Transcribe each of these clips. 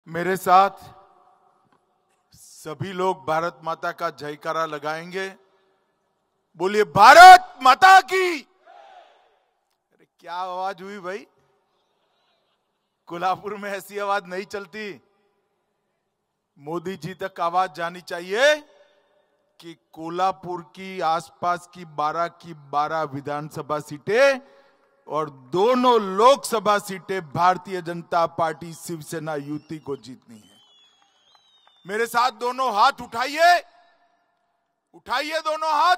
मेरे साथ सभी लोग भारत माता का जयकारा लगाएंगे। बोलिए भारत माता की। अरे क्या आवाज हुई भाई, कोल्हापुर में ऐसी आवाज नहीं चलती। मोदी जी तक आवाज जानी चाहिए कि कोल्हापुर की आसपास की 12 विधानसभा सीटें और दोनों लोकसभा सीटें भारतीय जनता पार्टी शिवसेना युति को जीतनी है। मेरे साथ दोनों हाथ उठाइए, उठाइए दोनों हाथ,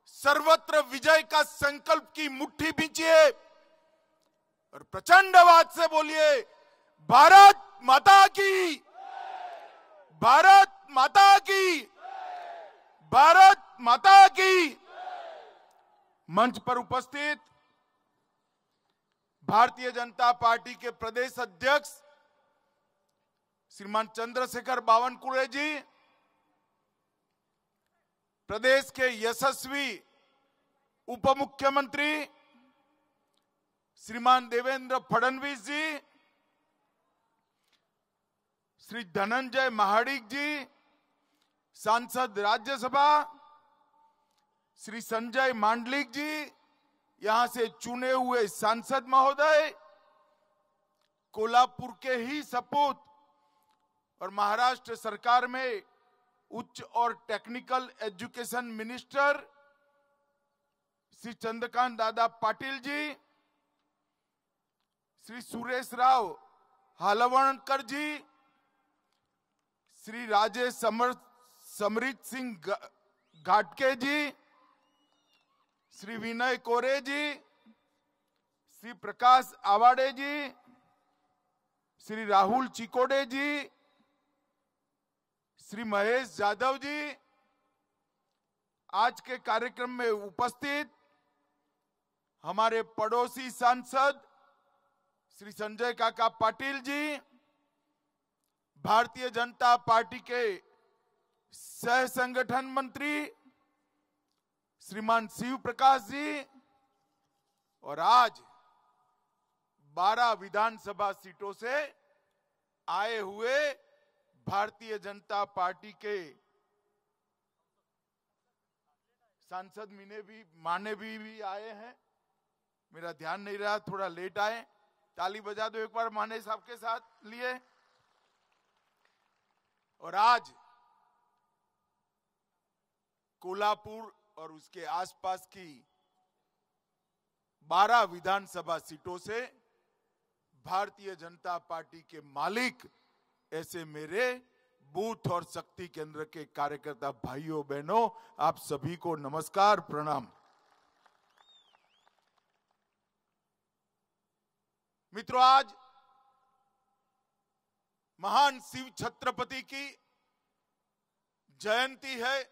सर्वत्र विजय का संकल्प की मुट्ठी बींचिए और प्रचंड आवाज से बोलिए भारत माता की, भारत माता की, भारत माता की। मंच पर उपस्थित भारतीय जनता पार्टी के प्रदेश अध्यक्ष श्रीमान चंद्रशेखर बावनकुळे जी, प्रदेश के यशस्वी उप मुख्यमंत्री श्रीमान देवेंद्र फडणवीस जी, श्री धनंजय महाडिक जी, सांसद राज्यसभा श्री संजय मांडलिक जी, यहां से चुने हुए सांसद महोदय, कोल्हापुर के ही सपूत और महाराष्ट्र सरकार में उच्च और technical education minister Shri Chandrakant Dada Patil ji, Shri Suresh Rao हालवणकर जी, श्री राजेश समृत सिंह घाटके जी, श्री विनय कोरे जी, श्री प्रकाश आवाडे जी, श्री राहुल चिकोडे जी, श्री महेश जाधव जी, आज के कार्यक्रम में उपस्थित हमारे पड़ोसी सांसद श्री संजय काका पाटिल जी, भारतीय जनता पार्टी के सह संगठन मंत्री श्रीमान शिव प्रकाश जी, और आज 12 विधानसभा सीटों से आए हुए भारतीय जनता पार्टी के सांसद माने भी आए हैं। मेरा ध्यान नहीं रहा, थोड़ा लेट आए। ताली बजा दो एक बार माने साहब के साथ लिए। और आज कोल्हापुर और उसके आसपास की 12 विधानसभा सीटों से भारतीय जनता पार्टी के मालिक ऐसे मेरे बूथ और शक्ति केंद्र के कार्यकर्ता भाइयों बहनों, आप सभी को नमस्कार, प्रणाम। मित्रों, आज महान शिव छत्रपति की जयंती है।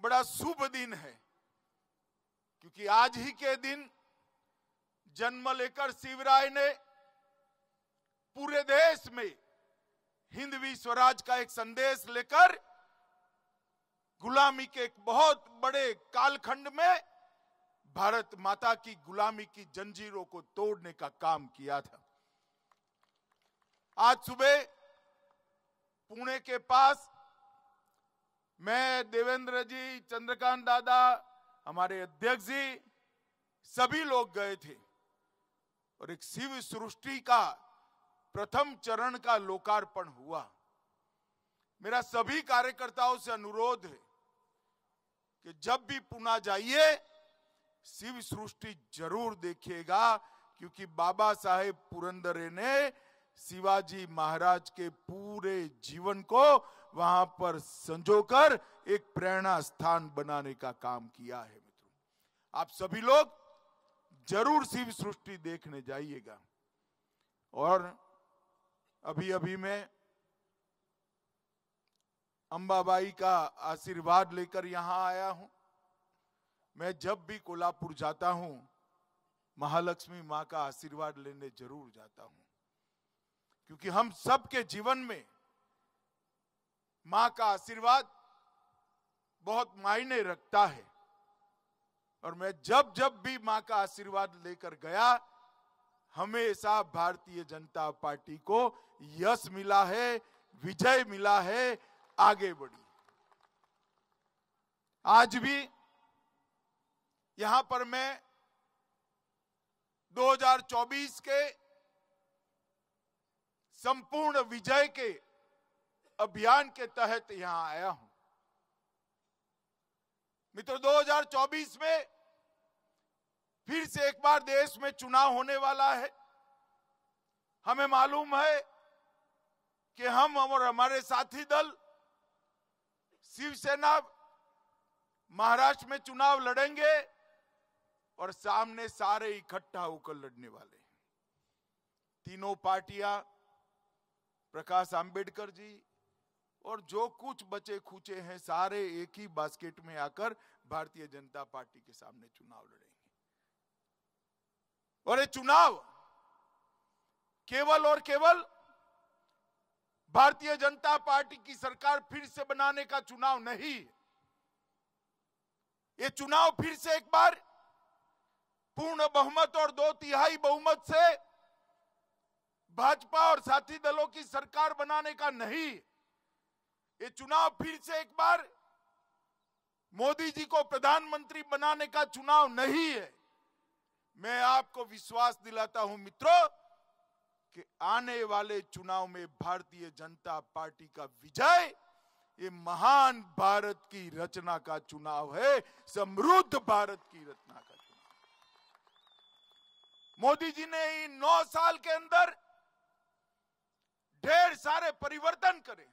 बड़ा शुभ दिन है, क्योंकि आज ही के दिन जन्म लेकर शिवराय ने पूरे देश में हिंदवी स्वराज का एक संदेश लेकर गुलामी के एक बहुत बड़े कालखंड में भारत माता की गुलामी की जंजीरों को तोड़ने का काम किया था। आज सुबह पुणे के पास मैं, देवेंद्र जी, चंद्रकांत दादा, हमारे अध्यक्ष जी, सभी लोग गए थे और एक शिव सृष्टि का प्रथम चरण का लोकार्पण हुआ। मेरा सभी कार्यकर्ताओं से अनुरोध है कि जब भी पुणे जाइए शिव सृष्टि जरूर देखिएगा, क्योंकि बाबा साहेब पुरंदरे ने शिवाजी महाराज के पूरे जीवन को वहां पर संजोकर एक प्रेरणा स्थान बनाने का काम किया है। मित्रों, आप सभी लोग जरूर शिव सृष्टि देखने जाइएगा। और अभी मैं अंबाबाई का आशीर्वाद लेकर यहां आया हूं। मैं जब भी कोल्हापुर जाता हूं, महालक्ष्मी मां का आशीर्वाद लेने जरूर जाता हूं, क्योंकि हम सबके जीवन में मां का आशीर्वाद बहुत मायने रखता है। और मैं जब भी मां का आशीर्वाद लेकर गया, हमेशा भारतीय जनता पार्टी को यश मिला है, विजय मिला है, आगे बढ़ी। आज भी यहां पर मैं 2024 के संपूर्ण विजय के अभियान के तहत यहां आया हूं। मित्रों, 2024 में फिर से एक बार देश में चुनाव होने वाला है। हमें मालूम है कि हम और हमारे साथी दल शिवसेना महाराष्ट्र में चुनाव लड़ेंगे और सामने सारे इकट्ठा होकर लड़ने वाले हैं। तीनों पार्टियां, प्रकाश आंबेडकर जी और जो कुछ बचे खुचे हैं, सारे एक ही बास्केट में आकर भारतीय जनता पार्टी के सामने चुनाव लड़ेंगे। और ये चुनाव केवल और केवल भारतीय जनता पार्टी की सरकार फिर से बनाने का चुनाव नहीं। ये चुनाव फिर से एक बार पूर्ण बहुमत और 2/3 बहुमत से भाजपा और साथी दलों की सरकार बनाने का नहीं। ये चुनाव फिर से एक बार मोदी जी को प्रधानमंत्री बनाने का चुनाव नहीं है। मैं आपको विश्वास दिलाता हूं मित्रों कि आने वाले चुनाव में भारतीय जनता पार्टी का विजय ये महान भारत की रचना का चुनाव है, समृद्ध भारत की रचना का चुनाव। मोदी जी ने इन 9 साल के अंदर ढेर सारे परिवर्तन करे।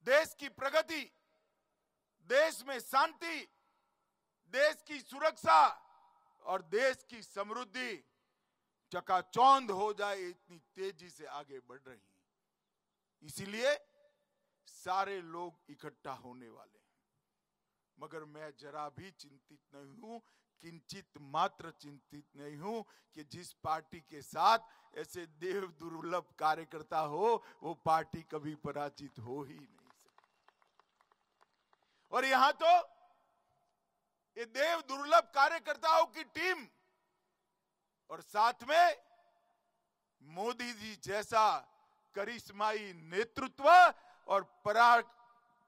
देश की प्रगति, देश में शांति, देश की सुरक्षा और देश की समृद्धि चकाचौंध हो जाए, इतनी तेजी से आगे बढ़ रही है। इसीलिए सारे लोग इकट्ठा होने वाले हैं। मगर मैं जरा भी चिंतित नहीं हूं, किंचित मात्र चिंतित नहीं हूं कि जिस पार्टी के साथ ऐसे देव दुर्लभ कार्यकर्ता हो, वो पार्टी कभी पराजित हो ही नहीं सकती। और यहां तो ये देव दुर्लभ कार्यकर्ताओं की टीम और साथ में मोदी जी जैसा करिश्माई नेतृत्व और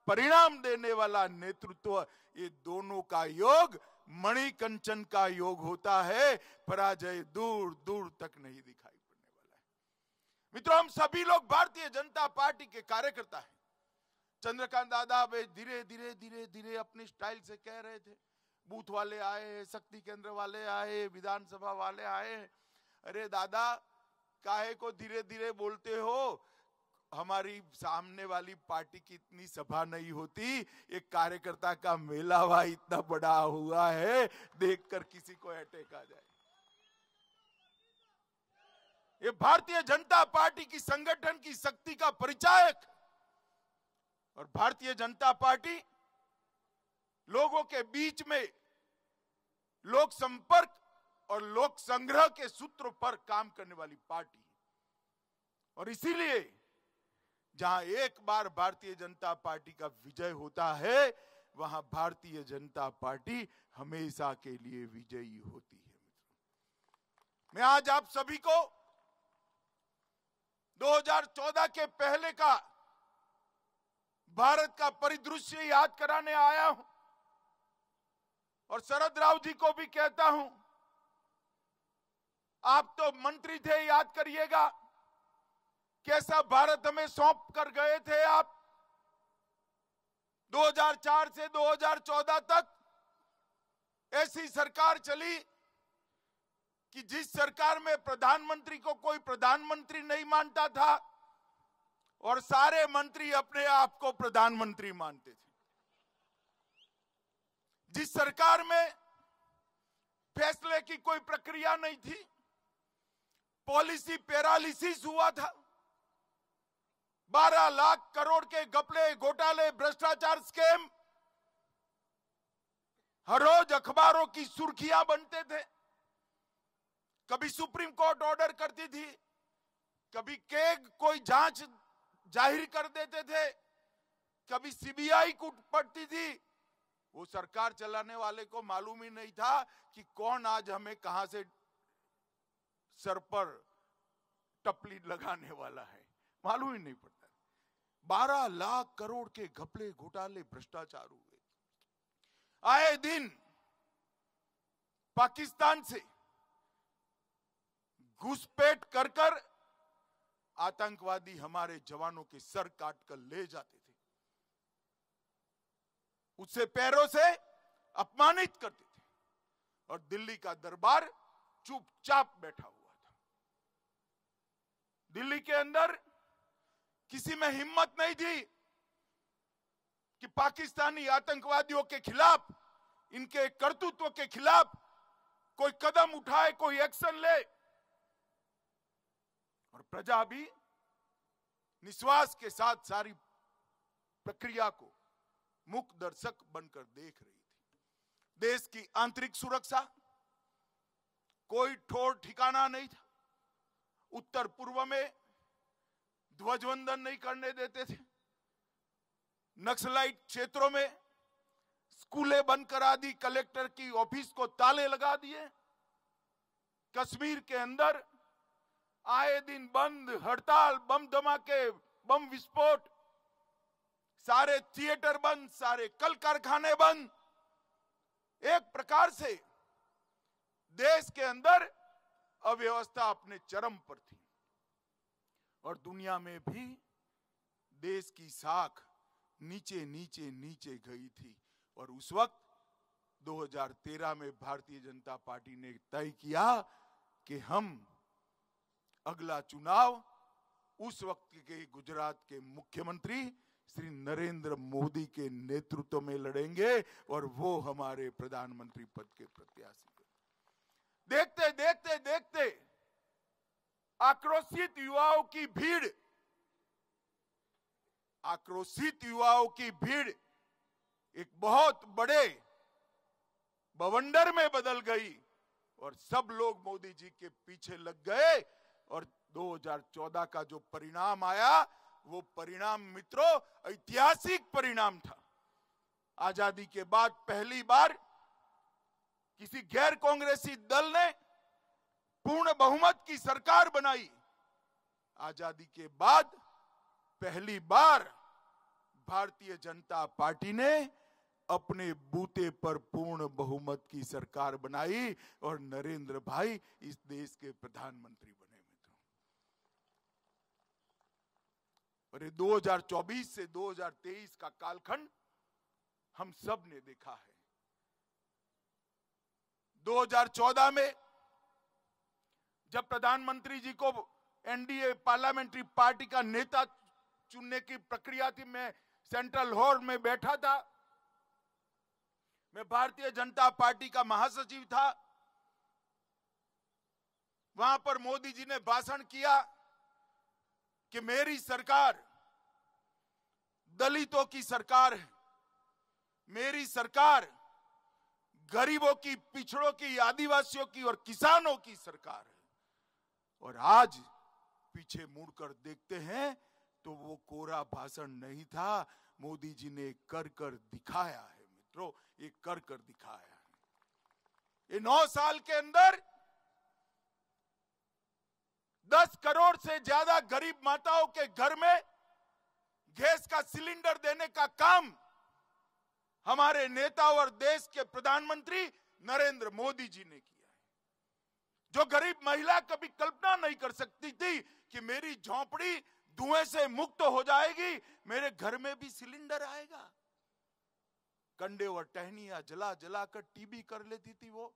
परिणाम देने वाला नेतृत्व, ये दोनों का योग मणिकंचन का योग होता है। पराजय दूर दूर तक नहीं दिखाई पड़ने वाला है। मित्रों, हम सभी लोग भारतीय जनता पार्टी के कार्यकर्ता हैं। चंद्रकांत दादा धीरे धीरे धीरे धीरे अपनी स्टाइल से कह रहे थे, बूथ वाले आए, शक्ति केंद्र वाले आए, विधानसभा वाले आए। अरे दादा, काहे को धीरे धीरे बोलते हो? हमारी सामने वाली पार्टी की इतनी सभा नहीं होती, एक कार्यकर्ता का मेला हुआ इतना बड़ा हुआ है, देखकर किसी को अटैक आ जाए। ये भारतीय जनता पार्टी की संगठन की शक्ति का परिचायक। और भारतीय जनता पार्टी लोगों के बीच में लोक संपर्क और लोक संग्रह के सूत्र पर काम करने वाली पार्टी है। और इसीलिए जहां एक बार भारतीय जनता पार्टी का विजय होता है, वहां भारतीय जनता पार्टी हमेशा के लिए विजयी होती है। मैं आज आप सभी को 2014 के पहले का भारत का परिदृश्य याद कराने आया हूं और शरद राव जी को भी कहता हूं, आप तो मंत्री थे, याद करिएगा कैसा भारत हमें सौंप कर गए थे आप। 2004 से 2014 तक ऐसी सरकार चली कि जिस सरकार में प्रधानमंत्री को कोई प्रधानमंत्री नहीं मानता था और सारे मंत्री अपने आप को प्रधानमंत्री मानते थे। जिस सरकार में फैसले की कोई प्रक्रिया नहीं थी, पॉलिसी पैरालिसिस हुआ था। 12 लाख करोड़ के घपले, घोटाले, भ्रष्टाचार, स्कैम हर रोज अखबारों की सुर्खियां बनते थे। कभी सुप्रीम कोर्ट ऑर्डर करती थी, कभी केग कोई जांच जाहिर कर देते थे, कभी सीबीआई को पड़ती थी। वो सरकार चलाने वाले को मालूम ही नहीं था कि कौन आज हमें कहां से सर पर टपली लगाने वाला है, मालूम ही नहीं पड़ता। 12 लाख करोड़ के घपले घोटाले भ्रष्टाचार हुए। आए दिन पाकिस्तान से घुसपैठ कर कर आतंकवादी हमारे जवानों के सर काट कर ले जाते थे, उससे पैरों से अपमानित करते थे, और दिल्ली का दरबार चुपचाप बैठा हुआ था। दिल्ली के अंदर किसी में हिम्मत नहीं थी कि पाकिस्तानी आतंकवादियों के खिलाफ, इनके कर्तृत्व के खिलाफ कोई कदम उठाए, कोई एक्शन ले। और प्रजा भी निश्वास के साथ सारी प्रक्रिया को मूक दर्शक बनकर देख रही थी। देश की आंतरिक सुरक्षा कोई ठोर ठिकाना नहीं था। उत्तर पूर्व में ध्वजवंदन नहीं करने देते थे, नक्सलाइट क्षेत्रों में स्कूलें बंद करा दी, कलेक्टर की ऑफिस को ताले लगा दिए। कश्मीर के अंदर आए दिन बंद हड़ताल, बम धमाके, बम विस्फोट, सारे थिएटर बंद, सारे कल कारखाने बंद। एक प्रकार से देश के अंदर अव्यवस्था अपने चरम पर थी, और दुनिया में भी देश की साख नीचे नीचे नीचे गई थी। और उस वक्त 2013 में भारतीय जनता पार्टी ने तय किया कि हम अगला चुनाव उस वक्त के गुजरात के मुख्यमंत्री श्री नरेंद्र मोदी के नेतृत्व में लड़ेंगे, और वो हमारे प्रधानमंत्री पद के प्रत्याशी। देखते देखते देखते आक्रोशित युवाओं की भीड़, आक्रोशित युवाओं की भीड़ एक बहुत बड़े बवंडर में बदल गई, और सब लोग मोदी जी के पीछे लग गए। और 2014 का जो परिणाम आया, वो परिणाम मित्रों ऐतिहासिक परिणाम था। आजादी के बाद पहली बार किसी गैर कांग्रेसी दल ने पूर्ण बहुमत की सरकार बनाई। आजादी के बाद पहली बार भारतीय जनता पार्टी ने अपने बूते पर पूर्ण बहुमत की सरकार बनाई, और नरेंद्र भाई इस देश के प्रधानमंत्री बने। मित्रों, और ये 2024 से 2023 का कालखंड हम सब ने देखा है। 2014 में जब प्रधानमंत्री जी को एनडीए पार्लियामेंट्री पार्टी का नेता चुनने की प्रक्रिया थी, मैं सेंट्रल हॉल में बैठा था, मैं भारतीय जनता पार्टी का महासचिव था। वहां पर मोदी जी ने भाषण किया कि मेरी सरकार दलितों की सरकार है, मेरी सरकार गरीबों की, पिछड़ों की, आदिवासियों की और किसानों की सरकार है। और आज पीछे मुड़कर देखते हैं तो वो कोरा भाषण नहीं था, मोदी जी ने कर कर दिखाया है। मित्रों, ये कर कर दिखाया है। ये 9 साल के अंदर 10 करोड़ से ज्यादा गरीब माताओं के घर में गैस का सिलेंडर देने का काम हमारे नेता और देश के प्रधानमंत्री नरेंद्र मोदी जी ने किया है। जो गरीब महिला कभी कल्पना नहीं कर सकती थी कि मेरी झोंपड़ी धुएं से मुक्त हो जाएगी, मेरे घर में भी सिलेंडर आएगा। कंडे और टहनियां जला जला कर टीबी कर लेती थी, वो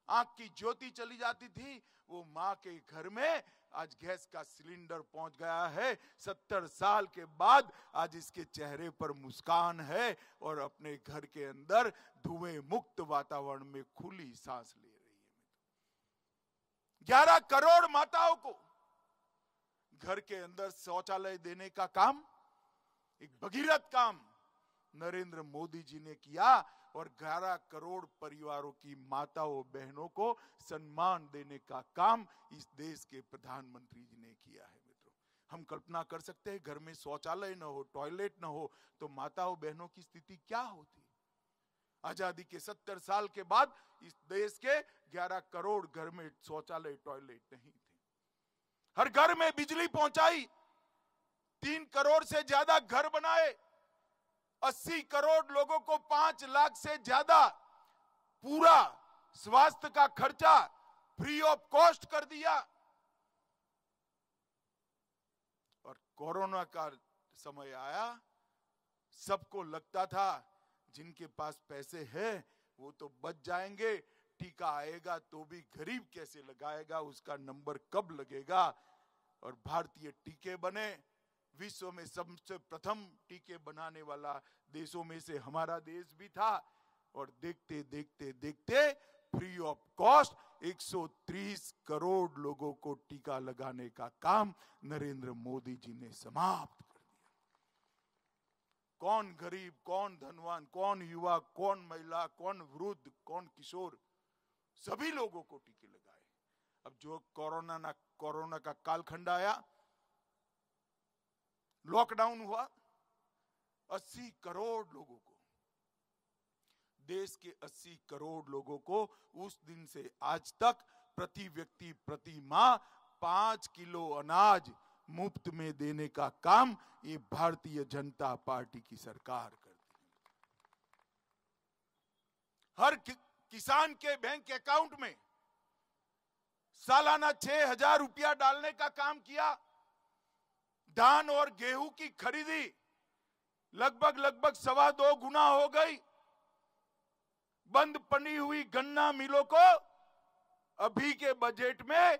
आंख की ज्योति चली जाती थी, वो मां के घर में आज गैस का सिलेंडर पहुंच गया है। 70 साल के बाद आज इसके चेहरे पर मुस्कान है, और अपने घर के अंदर धुएं मुक्त वातावरण में खुली सांस ले रही है। 11 करोड़ माताओं को घर के अंदर शौचालय देने का काम, एक भगीरथ काम नरेंद्र मोदी जी ने किया, और 11 करोड़ परिवारों की माताओं बहनों को सम्मान देने का काम इस देश के प्रधानमंत्री जी ने किया है। मित्रों, हम कल्पना कर सकते हैं घर में शौचालय न हो, टॉयलेट न हो तो माताओं बहनों की स्थिति क्या होती। आजादी के 70 साल के बाद इस देश के 11 करोड़ घर में शौचालय टॉयलेट नहीं थे। हर घर में बिजली पहुंचाई, 3 करोड़ से ज्यादा घर बनाए, 80 करोड़ लोगों को 5 लाख से ज्यादा पूरा स्वास्थ्य का खर्चा फ्री ऑफ कॉस्ट कर दिया। और कोरोना का समय आया, सबको लगता था जिनके पास पैसे हैं वो तो बच जाएंगे, टीका आएगा तो भी गरीब कैसे लगाएगा, उसका नंबर कब लगेगा। और भारतीय टीके बने, विश्व में सबसे प्रथम टीके बनाने वाला देशों में से हमारा देश भी था। और देखते देखते देखते फ्री ऑफ कॉस्ट 130 करोड़ लोगों को टीका लगाने का काम नरेंद्र मोदी जी ने समाप्त कर दिया। कौन गरीब, कौन धनवान, कौन युवा, कौन महिला, कौन वृद्ध, कौन किशोर, सभी लोगों को टीके लगाए। अब जो कोरोना का कालखंड आया, लॉकडाउन हुआ, 80 करोड़ लोगों को, देश के 80 करोड़ लोगों को उस दिन से आज तक प्रति व्यक्ति प्रति माह 5 किलो अनाज मुफ्त में देने का काम ये भारतीय जनता पार्टी की सरकार करती है। हर किसान के बैंक अकाउंट में सालाना 6,000 रुपया डालने का काम किया। धान और गेहूं की खरीदी लगभग 2.25 गुना हो गई। बंद पड़ी हुई गन्ना मिलों को अभी के बजट में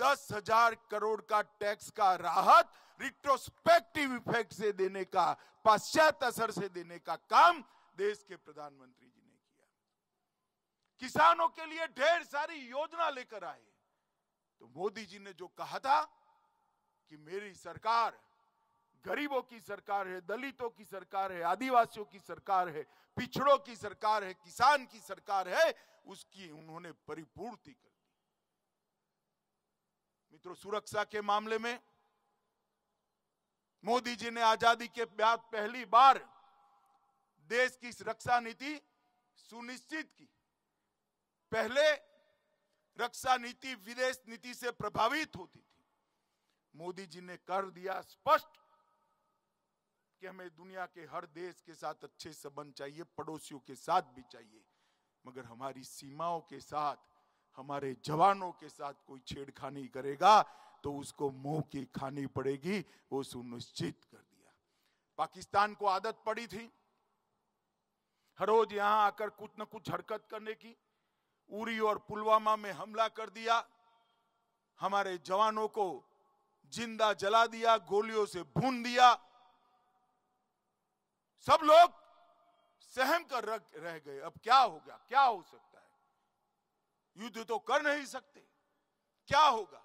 10,000 करोड़ का टैक्स का राहत रिट्रोस्पेक्टिव इफेक्ट से देने का, पश्चात असर से देने का काम देश के प्रधानमंत्री जी ने किया। किसानों के लिए ढेर सारी योजना लेकर आए। तो मोदी जी ने जो कहा था कि मेरी सरकार गरीबों की सरकार है, दलितों की सरकार है, आदिवासियों की सरकार है, पिछड़ों की सरकार है, किसान की सरकार है, उसकी उन्होंने परिपूर्ति कर दी। मित्रों, सुरक्षा के मामले में मोदी जी ने आजादी के बाद पहली बार देश की रक्षा नीति सुनिश्चित की। पहले रक्षा नीति विदेश नीति से प्रभावित होती थी। मोदी जी ने कर दिया स्पष्ट कि हमें दुनिया के हर देश के साथ अच्छे संबंध चाहिए, पड़ोसियों के साथ भी चाहिए, मगर हमारी सीमाओं के साथ, हमारे जवानों के साथ कोई छेड़खानी करेगा तो उसको मुंह की खानी पड़ेगी, वो सुनिश्चित कर दिया। पाकिस्तान को आदत पड़ी थी हर रोज यहां आकर कुछ न कुछ हरकत करने की। उरी और पुलवामा में हमला कर दिया, हमारे जवानों को जिंदा जला दिया, गोलियों से भून दिया। सब लोग सहम कर रह गए। अब क्या होगा, क्या हो सकता है, युद्ध तो कर नहीं सकते, क्या होगा।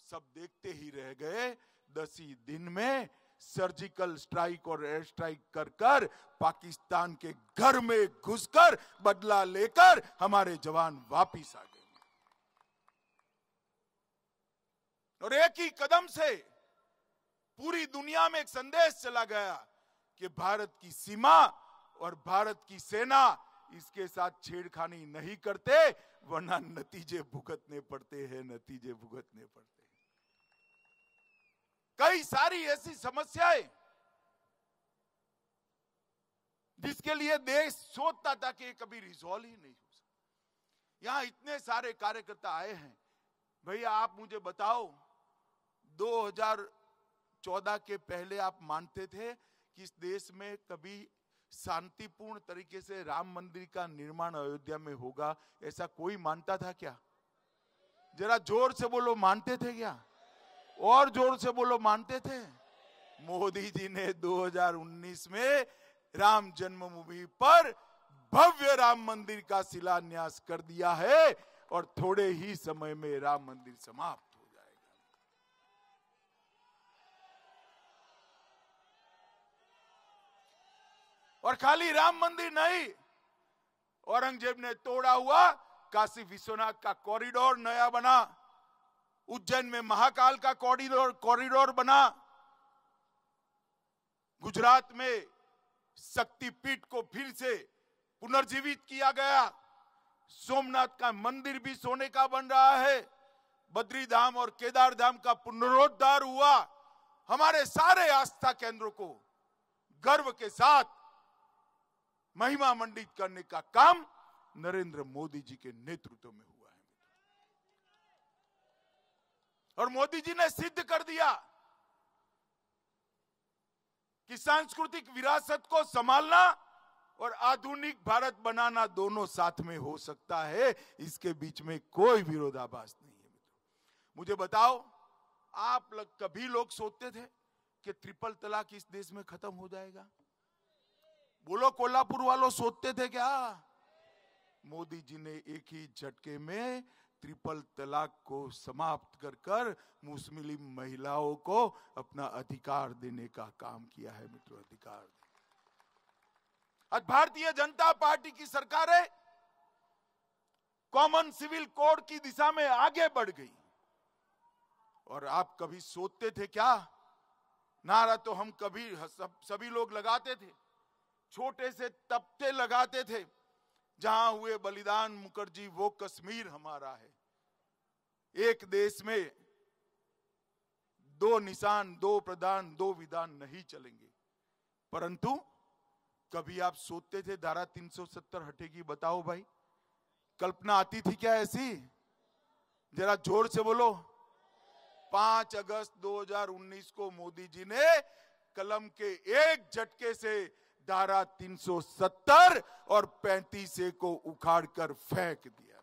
सब देखते ही रह गए। 10 ही दिन में सर्जिकल स्ट्राइक और एयर स्ट्राइक कर कर पाकिस्तान के घर में घुसकर बदला लेकर हमारे जवान वापिस आ गए। और एक ही कदम से पूरी दुनिया में एक संदेश चला गया कि भारत की सीमा और भारत की सेना इसके साथ छेड़खानी नहीं करते, वरना नतीजे भुगतने पड़ते हैं, नतीजे भुगतने पड़ते हैं। कई सारी ऐसी समस्याएं जिसके लिए देश सोचता था कि कभी रिजॉल्व ही नहीं हो सकता। यहां इतने सारे कार्यकर्ता आए हैं। भैया आप मुझे बताओ, 2014 के पहले आप मानते थे कि इस देश में कभी शांतिपूर्ण तरीके से राम मंदिर का निर्माण अयोध्या में होगा, ऐसा कोई मानता था क्या? जरा जोर से बोलो, मानते थे क्या? और जोर से बोलो, मानते थे? मोदी जी ने 2019 में राम जन्मभूमि पर भव्य राम मंदिर का शिलान्यास कर दिया है और थोड़े ही समय में राम मंदिर समाप्त हो जाएगा। और खाली राम मंदिर नहीं, औरंगजेब ने तोड़ा हुआ काशी विश्वनाथ का कॉरिडोर नया बना, उज्जैन में महाकाल का कॉरिडोर बना, गुजरात में शक्तिपीठ को फिर से पुनर्जीवित किया गया, सोमनाथ का मंदिर भी सोने का बन रहा है, बद्री धाम और केदार धाम का पुनरुद्धार हुआ। हमारे सारे आस्था केंद्रों को गर्व के साथ महिमा मंडित करने का काम नरेंद्र मोदी जी के नेतृत्व में हुआ है। और मोदी जी ने सिद्ध कर दिया कि सांस्कृतिक विरासत को संभालना और आधुनिक भारत बनाना दोनों साथ में हो सकता है। इसके बीच में कोई विरोधाभास नहीं है। मुझे बताओ, आप कभी लोग सोचते थे कि ट्रिपल तलाक इस देश में खत्म हो जाएगा? बोलो, कोल्हापुर वालों सोचते थे क्या? मोदी जी ने एक ही झटके में ट्रिपल तलाक को समाप्त कर कर मुस्लिम महिलाओं को अपना अधिकार देने का काम किया है। मित्रों, अधिकार। आज भारतीय जनता पार्टी की सरकार है, कॉमन सिविल कोड की दिशा में आगे बढ़ गई। और आप कभी सोचते थे क्या? नारा तो हम कभी सभी लोग लगाते थे, छोटे से तख्ते लगाते थे, जहां हुए बलिदान मुखर्जी वो कश्मीर हमारा है। एक देश में दो निशान, दो प्रधान, दो विधान नहीं चलेंगे। परंतु कभी आप सोचते थे धारा 370 हटेगी? बताओ भाई, कल्पना आती थी क्या ऐसी? जरा जोर से बोलो। 5 अगस्त 2019 को मोदी जी ने कलम के एक झटके से धारा 370 और 35 को उखाड़कर फेंक दिया।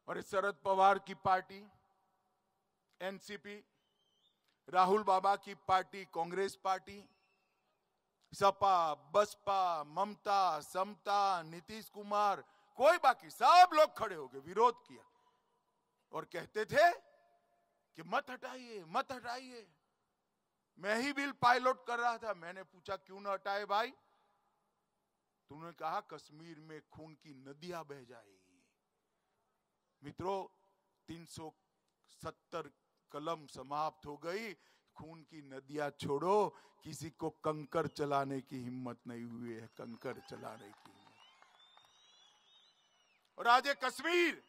और शरद पवार की पार्टी एनसीपी, राहुल बाबा की पार्टी कांग्रेस पार्टी, सपा, बसपा, ममता, समता, नीतीश कुमार, कोई बाकी सब लोग खड़े हो गए, विरोध किया और कहते थे कि मत हटाइए, मत हटाइए। मैं ही बिल पायलट कर रहा था। मैंने पूछा क्यों ना हटाए भाई? तूने कहा कश्मीर में खून की नदियां बह जाएगी। मित्रों, 370 कलम समाप्त हो गई। खून की नदियां छोड़ो, किसी को कंकर चलाने की हिम्मत नहीं हुई है, कंकर चलाने की। और आज ये कश्मीर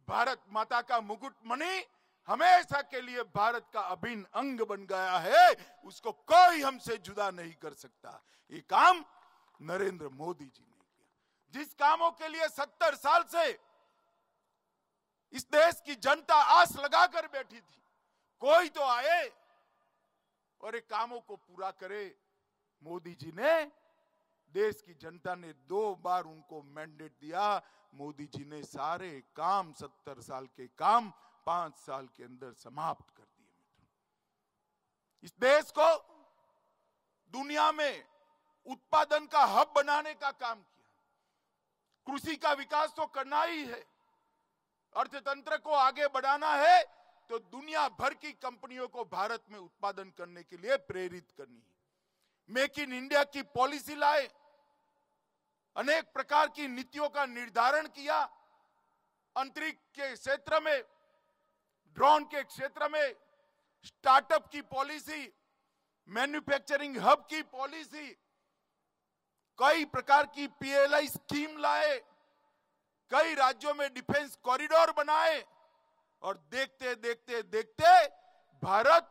भारत माता का मुकुट मणि हमेशा के लिए भारत का अभिन्न अंग बन गया है। उसको कोई हमसे जुदा नहीं कर सकता। ये काम नरेंद्र मोदी जी ने किया। जिस कामों के लिए 70 साल से इस देश की जनता आस लगाकर बैठी थी, कोई तो आए और एक कामों को पूरा करे। मोदी जी ने, देश की जनता ने 2 बार उनको मैंडेट दिया। मोदी जी ने सारे काम, 70 साल के काम 5 साल के अंदर समाप्त कर दिए। इस देश को दुनिया में उत्पादन का हब बनाने का काम किया। कृषि का विकास तो करना ही है, अर्थतंत्र को आगे बढ़ाना है, तो दुनिया भर की कंपनियों को भारत में उत्पादन करने के लिए प्रेरित करनी है। मेक इन इंडिया की पॉलिसी लाए, अनेक प्रकार की नीतियों का निर्धारण किया। अंतरिक्ष के क्षेत्र में, ड्रोन के क्षेत्र में स्टार्टअप की पॉलिसी, मैन्युफैक्चरिंग हब की पॉलिसी, कई प्रकार की पीएलआई स्कीम लाए, कई राज्यों में डिफेंस कॉरिडोर बनाए और देखते देखते देखते भारत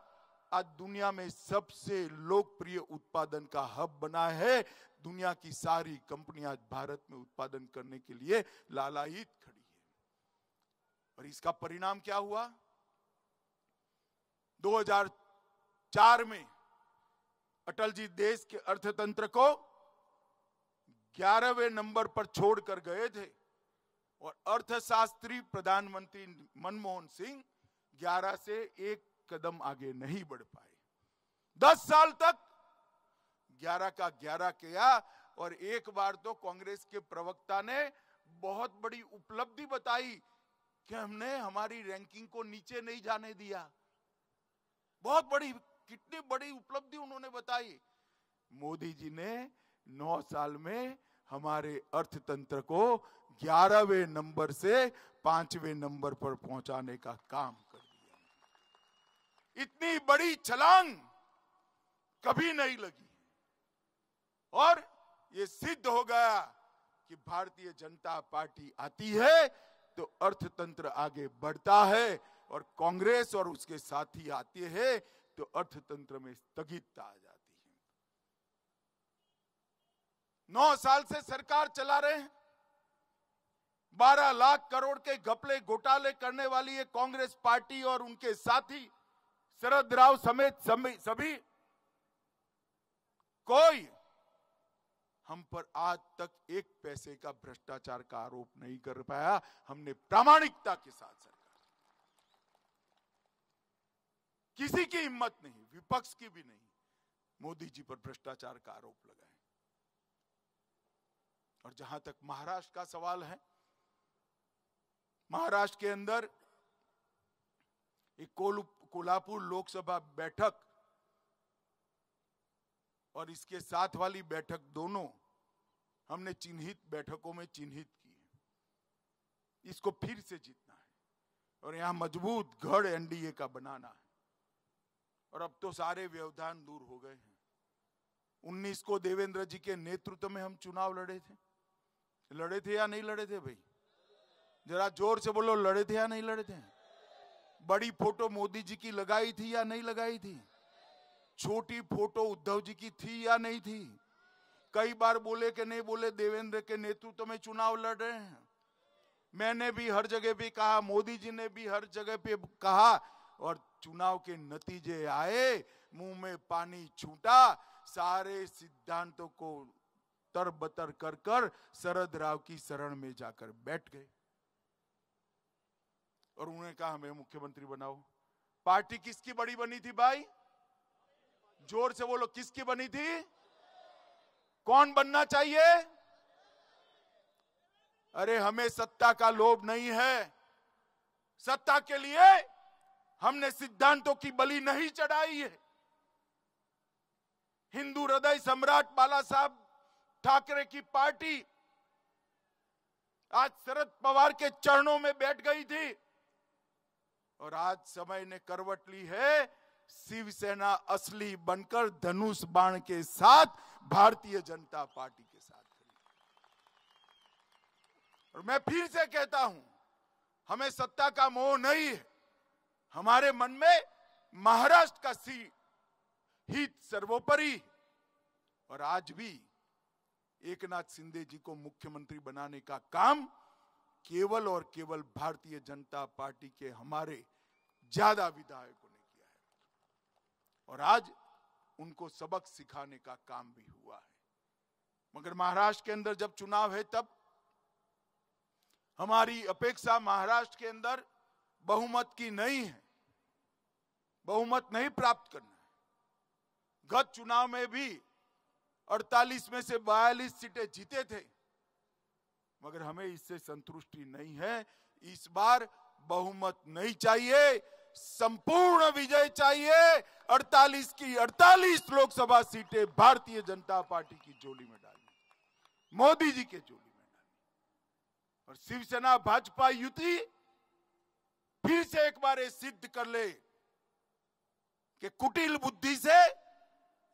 आज दुनिया में सबसे लोकप्रिय उत्पादन का हब बना है। दुनिया की सारी कंपनियां आज भारत में उत्पादन करने के लिए लालायित खड़ी है। और इसका परिणाम क्या हुआ? 2004 में अटल जी देश के अर्थतंत्र को 11वें नंबर पर छोड़कर गए थे और अर्थशास्त्री प्रधानमंत्री मनमोहन सिंह 11 से एक कदम आगे नहीं बढ़ पाए। 10 साल तक 11 का 11 किया और एक बार तो कांग्रेस के प्रवक्ता ने बहुत बड़ी उपलब्धि बताई कि हमने हमारी रैंकिंग को नीचे नहीं जाने दिया। बहुत बड़ी, कितनी बड़ी उपलब्धि उन्होंने बताई। मोदी जी ने 9 साल में हमारे अर्थतंत्र को 11वें नंबर से 5वें नंबर पर पहुंचाने का काम कर दिया। इतनी बड़ी छलांग कभी नहीं लगी और ये सिद्ध हो गया कि भारतीय जनता पार्टी आती है तो अर्थतंत्र आगे बढ़ता है, और कांग्रेस और उसके साथी आते हैं तो अर्थतंत्र में स्थगितता आ जाती है। 9 साल से सरकार चला रहे हैं। 12 लाख करोड़ के घपले घोटाले करने वाली ये कांग्रेस पार्टी और उनके साथी शरद राव समेत सभी, कोई हम पर आज तक 1 पैसे का भ्रष्टाचार का आरोप नहीं कर पाया। हमने प्रामाणिकता के साथ सरकार, किसी की हिम्मत नहीं, विपक्ष की भी नहीं, मोदी जी पर भ्रष्टाचार का आरोप लगाए। और जहां तक महाराष्ट्र का सवाल है, महाराष्ट्र के अंदर एक कोल्हापुर लोकसभा बैठक और इसके साथ वाली बैठक दोनों हमने चिन्हित बैठकों में चिन्हित की है। इसको फिर से जीतना है और यहां मजबूत गढ़ एनडीए का बनाना है। और अब तो सारे व्यवधान दूर हो गए हैं। 19 को देवेंद्र जी के नेतृत्व में हम चुनाव लड़े थे या नहीं लड़े थे भाई? जरा जोर से बोलो, लड़े थे या नहीं लड़े थे? बड़ी फोटो मोदी जी की लगाई थी या नहीं लगाई थी? छोटी फोटो उद्धव जी की थी या नहीं थी? कई बार बोले कि नहीं बोले देवेंद्र के नेतृत्व में चुनाव लड़ रहे हैं। मैंने भी हर जगह पे कहा, मोदी जी ने भी हर जगह पे कहा, और चुनाव के नतीजे आए, मुंह में पानी छूटा, सारे सिद्धांतों को तरबतर कर कर शरद राव की शरण में जाकर बैठ गए और उन्होंने कहा हमें मुख्यमंत्री बनाओ। पार्टी किसकी बड़ी बनी थी भाई? जोर से बोलो, किसकी बनी थी? कौन बनना चाहिए? अरे हमें सत्ता का लोभ नहीं है। सत्ता के लिए हमने सिद्धांतों की बलि नहीं चढ़ाई है। हिंदू हृदय सम्राट बाला साहब ठाकरे की पार्टी आज शरद पवार के चरणों में बैठ गई थी और आज समय ने करवट ली है। शिवसेना असली बनकर धनुष बाण के साथ भारतीय जनता पार्टी के साथ खड़ी। और मैं फिर से कहता हूं, हमें सत्ता का मोह नहीं है। हमारे मन में महाराष्ट्र का हित सर्वोपरि। और आज भी एकनाथ शिंदे जी को मुख्यमंत्री बनाने का काम केवल और केवल भारतीय जनता पार्टी के हमारे ज्यादा विधायकों ने किया है और आज उनको सबक सिखाने का काम भी हुआ है। मगर महाराष्ट्र के अंदर जब चुनाव है तब हमारी अपेक्षा महाराष्ट्र के अंदर बहुमत की नहीं है। बहुमत नहीं प्राप्त करना है। गत चुनाव में भी 48 में से 42 सीटें जीते थे, मगर हमें इससे संतुष्टि नहीं है। इस बार बहुमत नहीं चाहिए, संपूर्ण विजय चाहिए। 48 की 48 लोकसभा सीटें भारतीय जनता पार्टी की झोली में डाली, मोदी जी के झोली में डाली। और शिवसेना भाजपा युति फिर से एक बार सिद्ध कर ले कि कुटिल बुद्धि से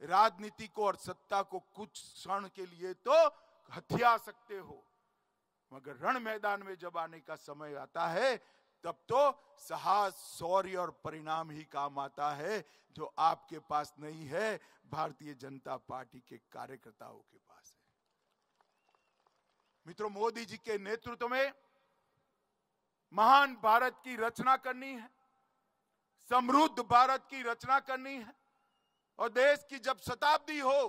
राजनीति को और सत्ता को कुछ क्षण के लिए तो हथिया सकते हो, मगर रण मैदान में जब आने का समय आता है तब तो साहस, शौर्य और परिणाम ही काम आता है, जो आपके पास नहीं है, भारतीय जनता पार्टी के कार्यकर्ताओं के पास है। मित्रों, मोदी जी के नेतृत्व में महान भारत की रचना करनी है, समृद्ध भारत की रचना करनी है और देश की जब शताब्दी हो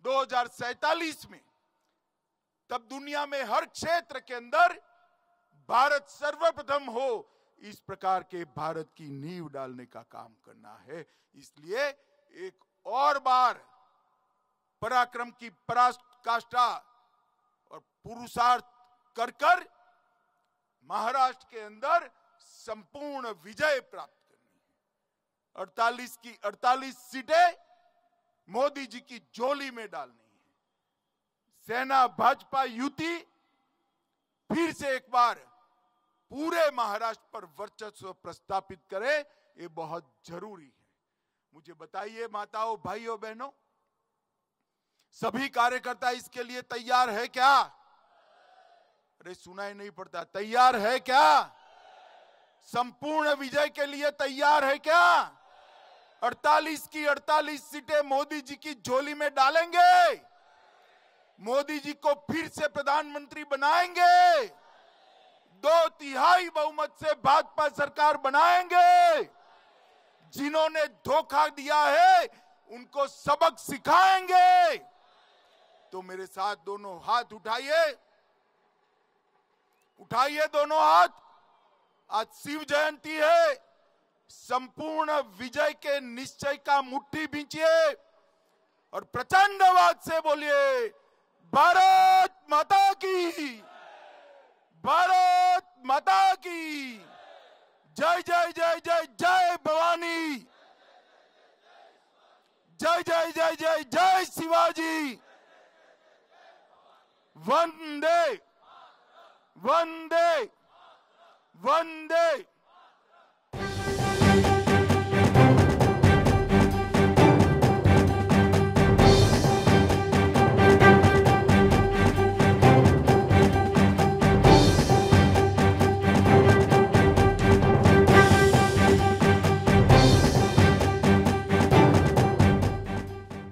2047 में, तब दुनिया में हर क्षेत्र के अंदर भारत सर्वप्रथम हो, इस प्रकार के भारत की नींव डालने का काम करना है। इसलिए एक और बार पराक्रम की पराकाष्ठा और पुरुषार्थ कर कर महाराष्ट्र के अंदर संपूर्ण विजय प्राप्त करनी है। 48 की 48 सीटें मोदी जी की झोली में डालनी है। सेना भाजपा युति फिर से एक बार पूरे महाराष्ट्र पर वर्चस्व प्रस्थापित करे, ये बहुत जरूरी है। मुझे बताइए माताओं, भाइयों, बहनों, सभी कार्यकर्ता इसके लिए तैयार है क्या? अरे सुनाई नहीं पड़ता। तैयार है क्या? संपूर्ण विजय के लिए तैयार है क्या? 48 की 48 सीटें मोदी जी की झोली में डालेंगे, मोदी जी को फिर से प्रधानमंत्री बनाएंगे, 2/3 बहुमत से भाजपा सरकार बनाएंगे। जिन्होंने धोखा दिया है उनको सबक सिखाएंगे। तो मेरे साथ दोनों हाथ उठाइए, उठाइए दोनों हाथ। आज शिव जयंती है, संपूर्ण विजय के निश्चय का मुट्ठी भींचिए और प्रचंड आवाज से बोलिए, भारत माता की, भारत माता की जय जय जय जय जय भवानी, जय जय जय जय जय शिवाजी, वंदे वंदे वंदे